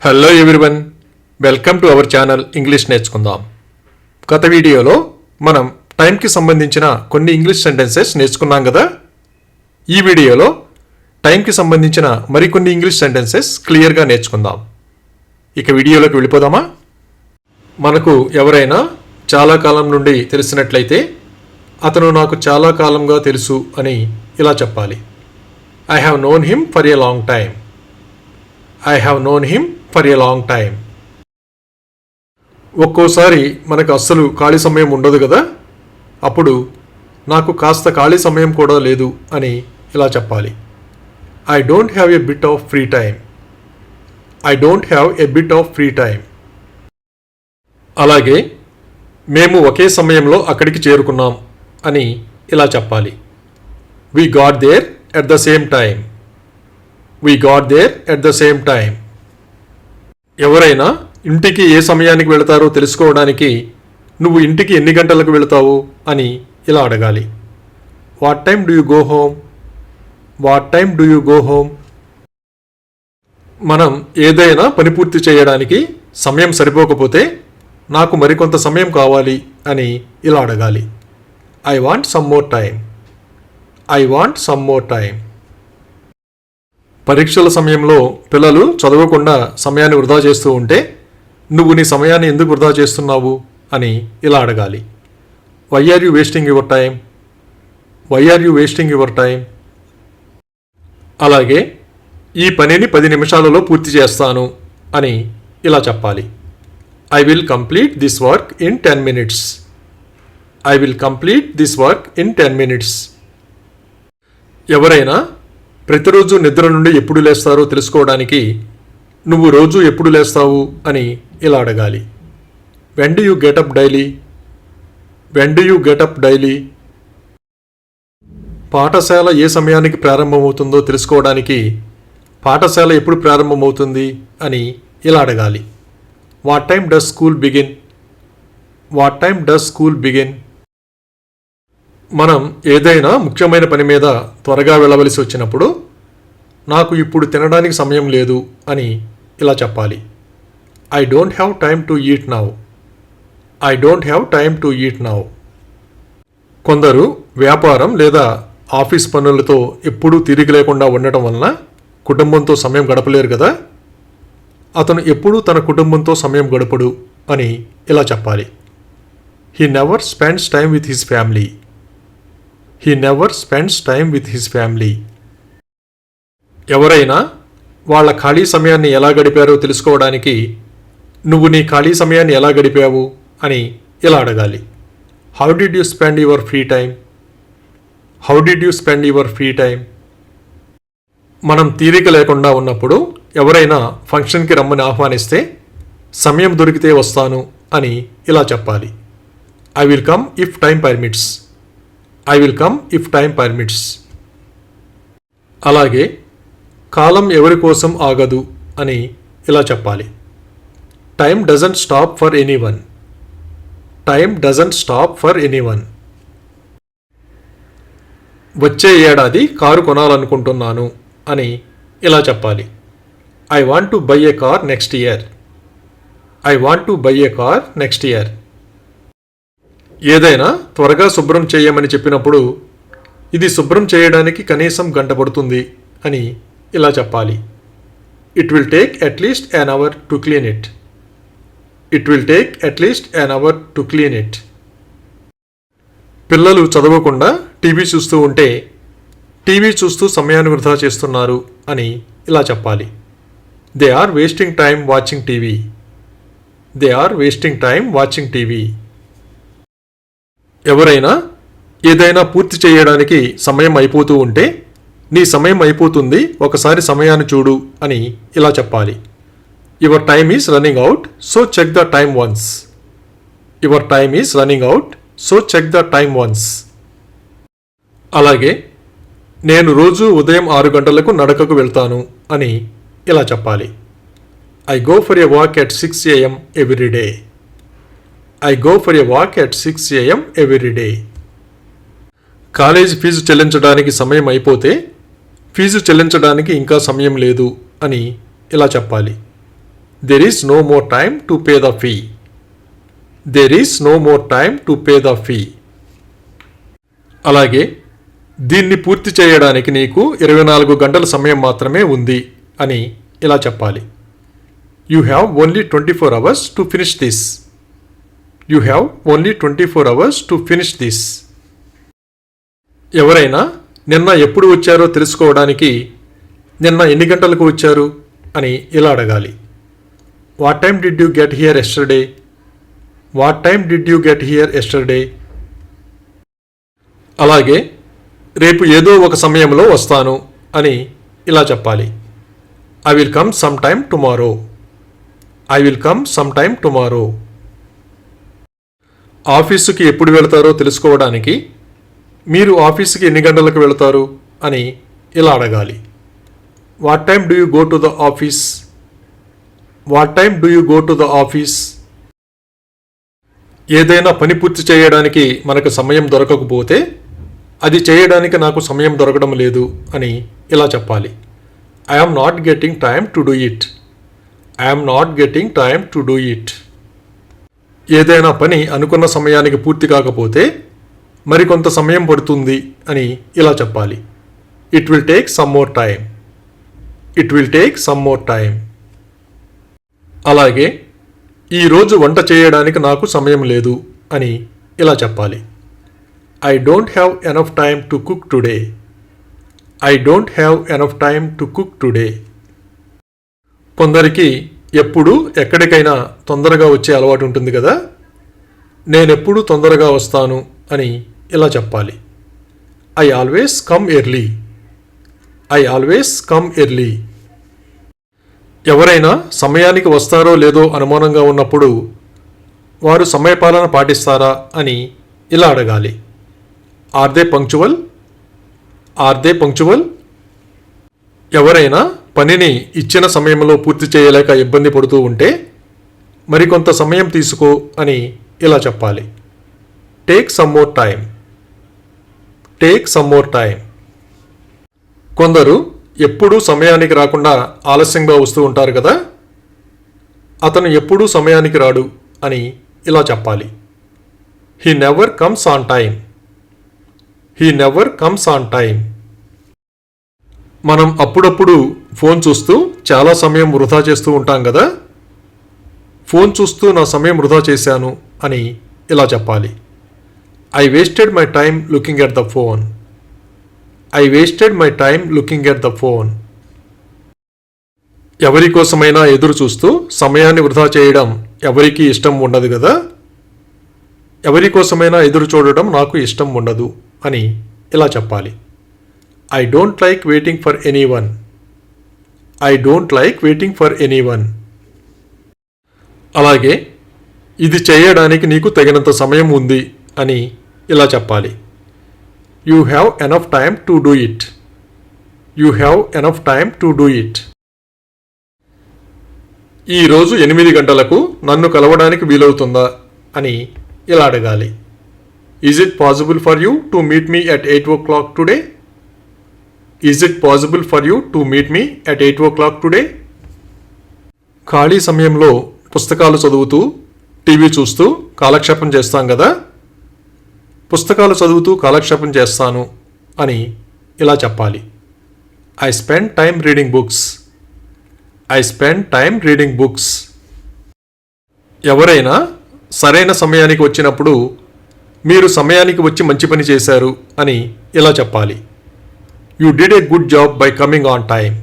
Hello everyone, welcome to our channel English నేర్చుకుందాం. గత వీడియోలో మనం టైంకి సంబంధించిన కొన్ని ఇంగ్లీష్ సెంటెన్సెస్ నేర్చుకున్నాం కదా. ఈ వీడియోలో టైంకి సంబంధించిన మరికొన్ని ఇంగ్లీష్ సెంటెన్సెస్ క్లియర్గా నేర్చుకుందాం. ఇక వీడియోలోకి వెళ్ళిపోదామా? మనకు ఎవరైనా చాలా కాలం నుండి తెలిసినట్లయితే అతను నాకు చాలా కాలంగా తెలుసు అని ఇలా చెప్పాలి. I have known him for a long time. I have known him for a long time. ఒక్కోసారి మనకు అస్సలు ఖాళీ సమయం ఉండదు కదా. అప్పుడు నాకు కాస్త ఖాళీ సమయం కూడా లేదు అని ఇలా చెప్పాలి. I don't have a bit of free time. I don't have a bit of free time. అలాగే మేము ఒకే సమయంలో అక్కడికి చేరుకున్నాం అని ఇలా చెప్పాలి. We got there at the same time. We got there at the same time. ఎవరైనా ఇంటికి ఏ సమయానికి వెళతారో తెలుసుకోవడానికి నువ్వు ఇంటికి ఎన్ని గంటలకు వెళతావు అని ఇలా అడగాలి. What time do you go home? What time do you go home? మనం ఏదైనా పని పూర్తి చేయడానికి సమయం సరిపోకపోతే నాకు మరికొంత సమయం కావాలి అని ఇలా అడగాలి. I want some more time. I want some more time. పరీక్షల సమయంలో పిల్లలు చదవకుండా సమయాన్ని వృధా చేస్తూ ఉంటే నువ్వు నీ సమయాన్ని ఎందుకు వృధా చేస్తున్నావు అని ఇలా అడగాలి. Why are you wasting your time? Why are you wasting your time? అలాగే ఈ పనిని 10 నిమిషాలలో పూర్తి చేస్తాను అని ఇలా చెప్పాలి. I will complete this work in 10 minutes. I will complete this work in 10 minutes. ఎవరైనా ప్రతిరోజు నిద్ర నుండి ఎప్పుడు లేస్తారో తెలుసుకోవడానికి నువ్వు రోజు ఎప్పుడు లేస్తావు అని ఇలా అడగాలి. When do you getup daily? When do you getup daily? పాఠశాల ఏ సమయానికి ప్రారంభమవుతుందో తెలుసుకోవడానికి పాఠశాల ఎప్పుడు ప్రారంభమవుతుంది అని ఇలా అడగాలి. What time does school begin? What time does school begin? మనం ఏదైనా ముఖ్యమైన పని మీద త్వరగా వెళ్ళవలసి వచ్చినప్పుడు నాకు ఇప్పుడు తినడానికి సమయం లేదు అని ఇలా చెప్పాలి. I don't have time to eat now. I don't have time to eat now. కొందరు వ్యాపారం లేదా ఆఫీస్ పనులతో ఎప్పుడూ తీరిక లేకుండా ఉండటం వలన కుటుంబంతో సమయం గడపలేరు కదా. అతను ఎప్పుడూ తన కుటుంబంతో సమయం గడపడు అని ఇలా చెప్పాలి. He never spends time with his family. He never spends time with his family. ఎవరైనా వాళ్ళ ఖాళీ సమయాన్ని ఎలా గడిపారో తెలుసుకోవడానికి నువ్వు నీ ఖాళీ సమయాన్ని ఎలా గడిపావు అని ఇలా అడగాలి. How did you spend your free time? How did you spend your free time? మనం తీరిక లేకుండా ఉన్నప్పుడు ఎవరైనా ఫంక్షన్కి రమ్మని ఆహ్వానిస్తే సమయం దొరికితే వస్తాను అని ఇలా చెప్పాలి. I will come if time permits. I will come if time permits. అలాగే కాలం ఎవరి కోసం ఆగదు అని ఇలా చెప్పాలి. Time doesn't stop for anyone. Time doesn't stop for anyone. వచ్చే ఏడాది కారు కొనాలనుకుంటున్నాను అని ఇలా చెప్పాలి. I want to buy a car next year. I want to buy a car next year. ఏదైనా త్వరగా శుభ్రం చేయమని చెప్పినప్పుడు ఇది శుభ్రం చేయడానికి కనీసం గంట పడుతుంది అని ఇలా చెప్పాలి. It will take at least an hour to clean it. It will take at least an hour to clean it. పిల్లలు చదవకుండా టీవీ చూస్తూ ఉంటే టీవీ చూస్తూ సమయాన్ని వృధా చేస్తున్నారు అని ఇలా చెప్పాలి. They are wasting time watching TV. They are wasting time watching TV. ఎవరైనా ఏదైనా పూర్తి చేయడానికి సమయం అయిపోతూ ఉంటే నీ సమయం అయిపోతుంది, ఒకసారి సమయాన్ని చూడు అని ఇలా చెప్పాలి. Your time is running out, so check the time once. Your time is running out, so check the time once. అలాగే నేను రోజు ఉదయం 6 గంటలకు నడకకు వెళ్తాను అని ఇలా చెప్పాలి. I go for a walk at 6 AM every day. I go for a walk at 6 AM every day. College fees చెల్లించడానికి సమయం అయిపోతే ఫీజు చెల్లించడానికి ఇంకా సమయం లేదు అని ఇలా చెప్పాలి. There is no more time to pay the fee. There is no more time to pay the fee. అలాగే దీన్ని పూర్తి చేయడానికి నీకు 24 గంటల సమయం మాత్రమే ఉంది అని ఇలా చెప్పాలి. You have only 24 hours to finish this. You have only 24 hours to finish this. ఎవరైనా నిన్న ఎప్పుడు వచ్చారో తెలుసుకోవడానికి నిన్న ఎన్ని గంటలకు వచ్చారు అని ఇలా అడగాలి. What time did you get here yesterday? What time did you get here yesterday? అలాగే రేపు ఏదో ఒక సమయంలో వస్తాను అని ఇలా చెప్పాలి. I will come sometime tomorrow. I will come sometime tomorrow. ఆఫీసుకి ఎప్పుడు వెళతారో తెలుసుకోవడానికి మీరు ఆఫీసుకి ఎన్ని గంటలకు వెళతారు అని ఇలా అడగాలి. What time do you go to the office? What time do you go to the office? ఏదైనా పని పూర్తి చేయడానికి మనకు సమయం దొరకకపోతే అది చేయడానికి నాకు సమయం దొరకడం లేదు అని ఇలా చెప్పాలి. I am not getting time to do it. I am not getting time to do it. ఏదైనా పని అనుకున్న సమయానికి పూర్తి కాకపోతే మరికొంత సమయం పడుతుంది అని ఇలా చెప్పాలి. It will take some more time. It will take some more time. అలాగే ఈరోజు వంట చేయడానికి నాకు సమయం లేదు అని ఇలా చెప్పాలి. I don't have enough time to cook today. I don't have enough time to cook today. కొందరికి ఎప్పుడు ఎక్కడికైనా తొందరగా వచ్చే అలవాటు ఉంటుంది కదా. నేనెప్పుడు తొందరగా వస్తాను అని ఇలా చెప్పాలి. I always come early. I always come early. ఎవరైనా సమయానికి వస్తారో లేదో అనుమానంగా ఉన్నప్పుడు వారు సమయపాలన పాటిస్తారా అని ఇలా అడగాలి. Are they punctual? Are they punctual? ఎవరైనా పనిని ఇచ్చిన సమయంలో పూర్తి చేయలేక ఇబ్బంది పడుతూ ఉంటే మరికొంత సమయం తీసుకో అని ఇలా చెప్పాలి. Take some more time. Take some more time. కొందరు ఎప్పుడూ సమయానికి రాకుండా ఆలస్యంగా వస్తూ ఉంటారు కదా. అతను ఎప్పుడూ సమయానికి రాడు అని ఇలా చెప్పాలి. He never comes on time. He never comes on time. మనం అప్పుడప్పుడు ఫోన్ చూస్తూ చాలా సమయం వృధా చేస్తూ ఉంటాం కదా. ఫోన్ చూస్తూ నా సమయం వృధా చేశాను అని ఇలా చెప్పాలి. I wasted my time looking at the phone. I wasted my time looking at the phone. ఎవరి కోసమైనా ఎదురు చూస్తూ సమయాన్ని వృధా చేయడం ఎవరికీ ఇష్టం ఉండదు కదా. ఎవరి కోసమైనా ఎదురు చూడడం నాకు ఇష్టం ఉండదు అని ఇలా చెప్పాలి. I don't like waiting for anyone. I don't like waiting for anyone. అలాగే ఇది చేయడానికి నీకు తగినంత సమయం ఉంది అని ఇలా చెప్పాలి. You have enough time to do it. You have enough time to do it. ఈరోజు 8 గంటలకు నన్ను కలవడానికి వీలవుతుందా అని ఇలా అడగాలి. Is it possible for you to meet me at 8 o'clock today? Is it possible for you to meet me at 8 o'clock today? ఖాళీ సమయంలో పుస్తకాలు చదువుతూ టీవీ చూస్తూ కాలక్షేపం చేస్తాం కదా. పుస్తకాలు చదువుతూ కాలక్షేపం చేస్తాను అని ఇలా చెప్పాలి. I spend time reading books. I spend time reading books. ఎవరైనా సరైన సమయానికి వచ్చినప్పుడు మీరు సమయానికి వచ్చి మంచి పని చేశారు అని ఇలా చెప్పాలి. You did a good job by coming on time.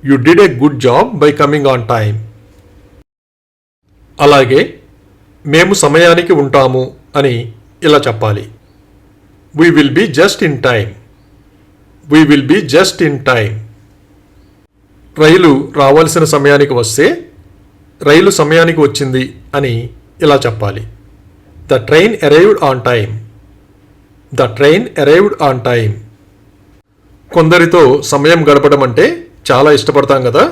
You did a good job by coming on time. అలాగే మేము సమయానికి ఉంటాము అని ఇలా చెప్పాలి. We will be just in time. We will be just in time. రైలు రావాల్సిన సమయానికి వస్తే రైలు సమయానికి వచ్చింది అని ఇలా చెప్పాలి. The train arrived on time. The train arrived on time. కొందరితో సమయం గడపడం అంటే చాలా ఇష్టపడతాం కదా.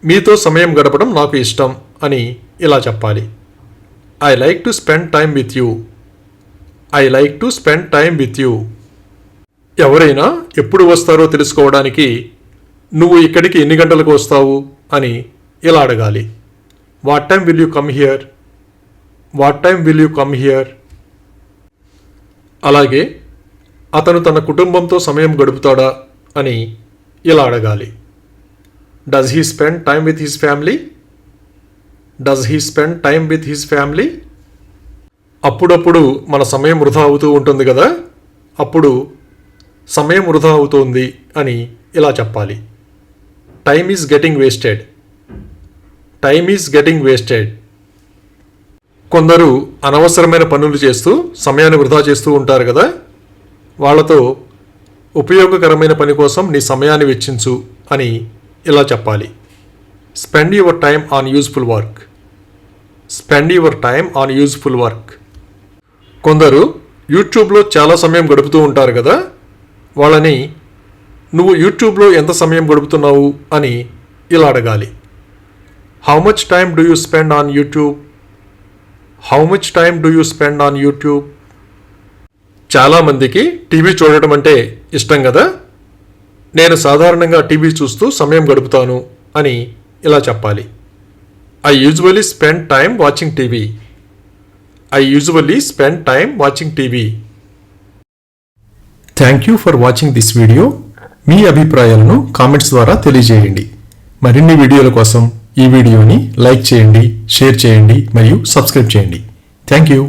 మీతో సమయం గడపడం నాకు ఇష్టం అని ఇలా చెప్పాలి. I like to spend time with you. I like to spend time with you. ఎవరైనా ఎప్పుడు వస్తారో తెలుసుకోవడానికి నువ్వు ఇక్కడికి ఎన్ని గంటలకు వస్తావు అని ఇలా అడగాలి. What time will you come here? What time will you come here? అలాగే అతను తన కుటుంబంతో సమయం గడుపుతాడా అని ఇలా అడగాలి. Does he spend time with his family? Does he spend time with his family? అప్పుడప్పుడు మన సమయం వృధా అవుతూ ఉంటుంది కదా, అప్పుడు సమయం వృధా అవుతోంది అని ఇలా చెప్పాలి. Time is getting wasted. Time is getting wasted. కొందరు అనవసరమైన పనులు చేస్తూ సమయాన్ని వృధా చేస్తూ ఉంటారు కదా, వాళ్ళతో ఉపయోగకరమైన పని కోసం నీ సమయాన్ని వెచ్చించు అని ఇలా చెప్పాలి. Spend your time on useful work. Spend your time on useful work. కొందరు యూట్యూబ్లో చాలా సమయం గడుపుతూ ఉంటారు కదా, వాళ్ళని నువ్వు యూట్యూబ్లో ఎంత సమయం గడుపుతున్నావు అని ఇలా అడగాలి. How much time do you spend on YouTube? How much time do you spend on YouTube? చాలామందికి టీవీ చూడటం అంటే ఇష్టం కదా, నేను సాధారణంగా టీవీ చూస్తూ సమయం గడుపుతాను అని ఇలా చెప్పాలి. I usually spend time watching TV. I usually spend time watching TV. Thank you for watching this video. మీ అభిప్రాయాలను కామెంట్స్ ద్వారా తెలియజేయండి. మరిన్ని వీడియోల కోసం ఈ వీడియోని లైక్ చేయండి, షేర్ చేయండి మరియు సబ్స్క్రైబ్ చేయండి. Thank you.